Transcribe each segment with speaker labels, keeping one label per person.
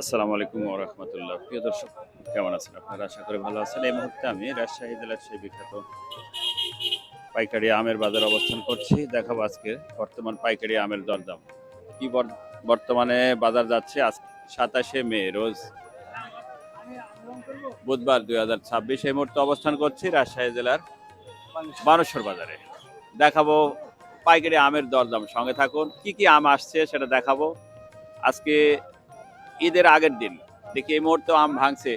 Speaker 1: আসসালামু আলাইকুম ওয়া রাহমাতুল্লাহ। প্রিয় দর্শক, কেমন আছেন আপনারা? আশা করি ভালো আছেন। এই মুহূর্তে আমি রাজশাহী জেলার সেই বিখ্যাত পাইকারি আমের বাজারে অবস্থান করছি। দেখাবো আজকে বর্তমান পাইকারি আমের দরদাম। কি বর্তমানে বাজার যাচ্ছে আজ 27শে মে রোজ বুধবার 2026। এই মুহূর্তে অবস্থান করছি রাজশাহী জেলার বানেশ্বর বাজারে। দেখাবো পাইকারি আমের দরদাম। সঙ্গে থাকুন। কি কি আম আসছে সেটা দেখাবো। আজকে ঈদের আগের দিন দেখি এই মুহূর্তে আম ভাঙছে।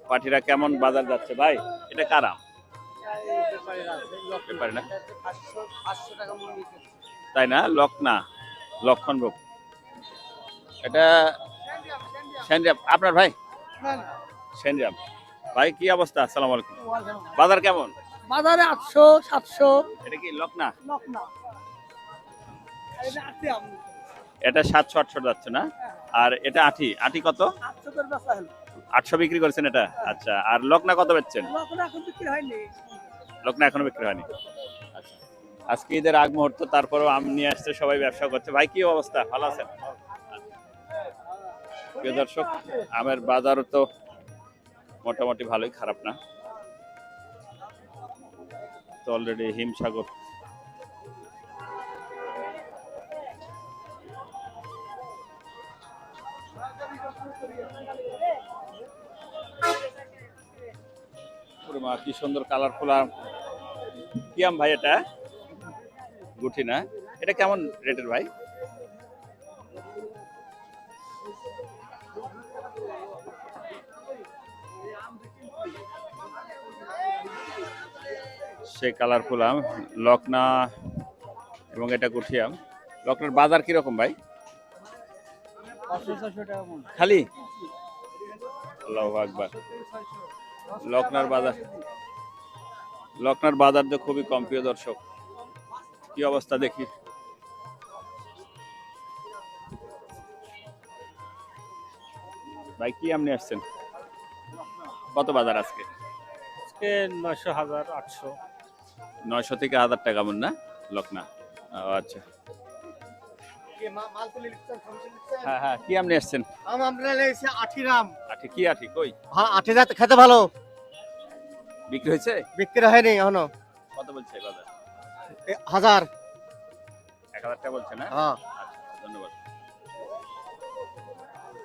Speaker 1: পাঠিরা কেমন বাজার যাচ্ছে ভাই? এটা কার আম? ব্যাপারী না? তাই না? লকনা, লক্ষণভোগ। এটা সেনরাম আপনার ভাই? সেনরাম ভাই, কি অবস্থা? আসসালামু আলাইকুম। বাজার কেমন?
Speaker 2: বাজারে 800 700
Speaker 1: এটা কি লকনা?
Speaker 2: লকনা
Speaker 1: এটা 700-800 যাচ্ছে না? আর এটা আটি, আটি কত?
Speaker 2: 800 করে বেচা হলো।
Speaker 1: 800 বিক্রি করেছেন এটা? আচ্ছা, আর লকনা কত বেচছেন?
Speaker 2: লকনা এখন বিক্রি হয়নি।
Speaker 1: লকনা এখনো বিক্রি হয়নি। আচ্ছা, আজকে ঈদের আগ মুহূর্ত, তারপরেও আম নিয়ে আসছে, সবাই ব্যবসা করছে। ভাই কি অবস্থা? ভালো আছেন? প্রিয় দর্শক, আমের বাজার তো মোটামুটি ভালোই, খারাপ না। তো অলরেডি হিমসাগর মা, কি সুন্দর কালারফুল আম। কি আম ভাই এটা? গুঠি না? এটা কেমন রেটের ভাই? সে কালারফুল আম, লকনা এবং এটা গুঠি আম। লকনার বাজার কিরকম ভাই?
Speaker 2: 500-600 টাকা মন।
Speaker 1: খালি আল্লাহু আকবার। লকনার বাজার, লকনার বাজার তো খুবই কম। প্রিয় দর্শক, কি অবস্থা দেখি। ভাই কি আম নিয়ে আসছেন? কত বাজার আজকে?
Speaker 2: আজকে 900 1000 800
Speaker 1: 900 থেকে 1000 টাকা মন না লকনা? ও আচ্ছা। হ্যাঁ হ্যাঁ, কি আম নিয়ে আসছেন?
Speaker 2: আমরা লেগেছে আঠিরাম।
Speaker 1: আঠি? কি আঠি কই?
Speaker 2: হ্যাঁ, আঠি জাত খেতে ভালো।
Speaker 1: বিক্রি হয়েছে?
Speaker 2: বিক্রি হয়নি এখনো।
Speaker 1: কত বলছে এই বাজার?
Speaker 2: 1000।
Speaker 1: 1000 টাকা বলছে না?
Speaker 2: হ্যাঁ।
Speaker 1: আচ্ছা, ধন্যবাদ।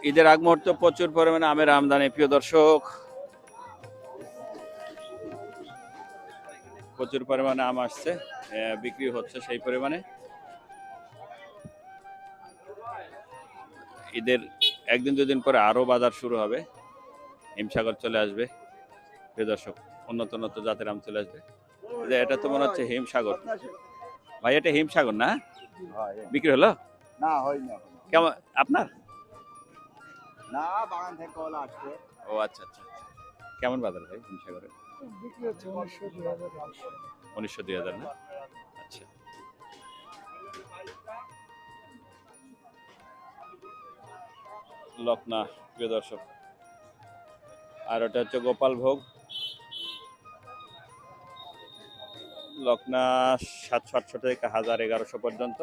Speaker 1: ঈদের আগ মুহূর্তে প্রচুর পরিমাণে আমের আমদানি। প্রিয় দর্শক, প্রচুর পরিমাণে আম আসছে, বিক্রি হচ্ছে সেই পরিমাণে। ঈদের একদিন দুদিন পরে আরো বাজার শুরু হবে, হিমসাগর চলে আসবে। প্রিয় দর্শক, উন্নত উন্নত জাতের আম চলে আসবে। এটা তো মনে হচ্ছে হিমসাগর। ভাই এটা হিমসাগর না? বিক্রি হলো
Speaker 2: না হয়নি এখনো।
Speaker 1: কেমন আপনার?
Speaker 2: না, বাগান থেকে কলা আসছে।
Speaker 1: ও আচ্ছা আচ্ছা। কেমন বাজার ভাই হিমসাগরে?
Speaker 2: বিক্রি হচ্ছে 1900 2000
Speaker 1: 1900-2000 না? আচ্ছা। লকনা, প্রিয় দর্শক। আর ওটা হচ্ছে গোপাল ভোগ। লকনা 700-800 থেকে 1000-1100 পর্যন্ত।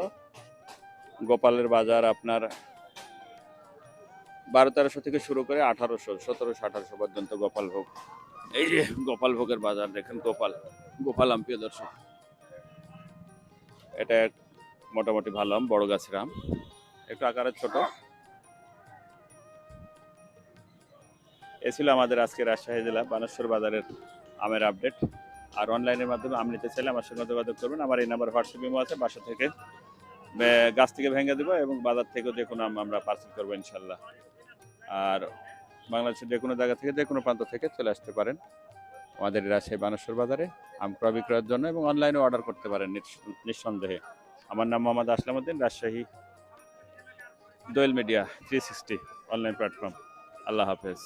Speaker 1: গোপালের বাজার আপনার 1200-1300 থেকে শুরু করে 1800, 1700-1800 পর্যন্ত গোপাল ভোগ। এই যে গোপাল ভোগের বাজার দেখেন, গোপাল গোপাল আম। প্রিয় দর্শক, এটা মোটামুটি ভালো আম, বড় গাছের আম, একটু আকারে ছোট। এ ছিল আমাদের আজকে রাজশাহী জেলা বানেশ্বর বাজারের আমের আপডেট। আর অনলাইনের মাধ্যমে আম নিতে চাইলে আমার সঙ্গে যোগাযোগ করবেন। আমার এই নাম্বার হোয়াটসঅ্যাপ ইমো আছে। বাসা থেকে, গাছ থেকে ভেঙে দেবো এবং বাজার থেকেও যে কোনো আম আমরা পার্সেল করবো ইনশাল্লাহ। আর বাংলাদেশের যে কোনো জায়গা থেকে, যে কোনো প্রান্ত থেকে চলে আসতে পারেন আমাদের রাজশাহী বানেশ্বর বাজারে আম ক্রয় বিক্রয়ের জন্য, এবং অনলাইনে অর্ডার করতে পারেন নিঃসন্দেহে। আমার নাম মোহাম্মদ আসলাম উদ্দিন, রাজশাহী দোয়েল মিডিয়া 360 অনলাইন প্ল্যাটফর্ম। আল্লাহ হাফেজ।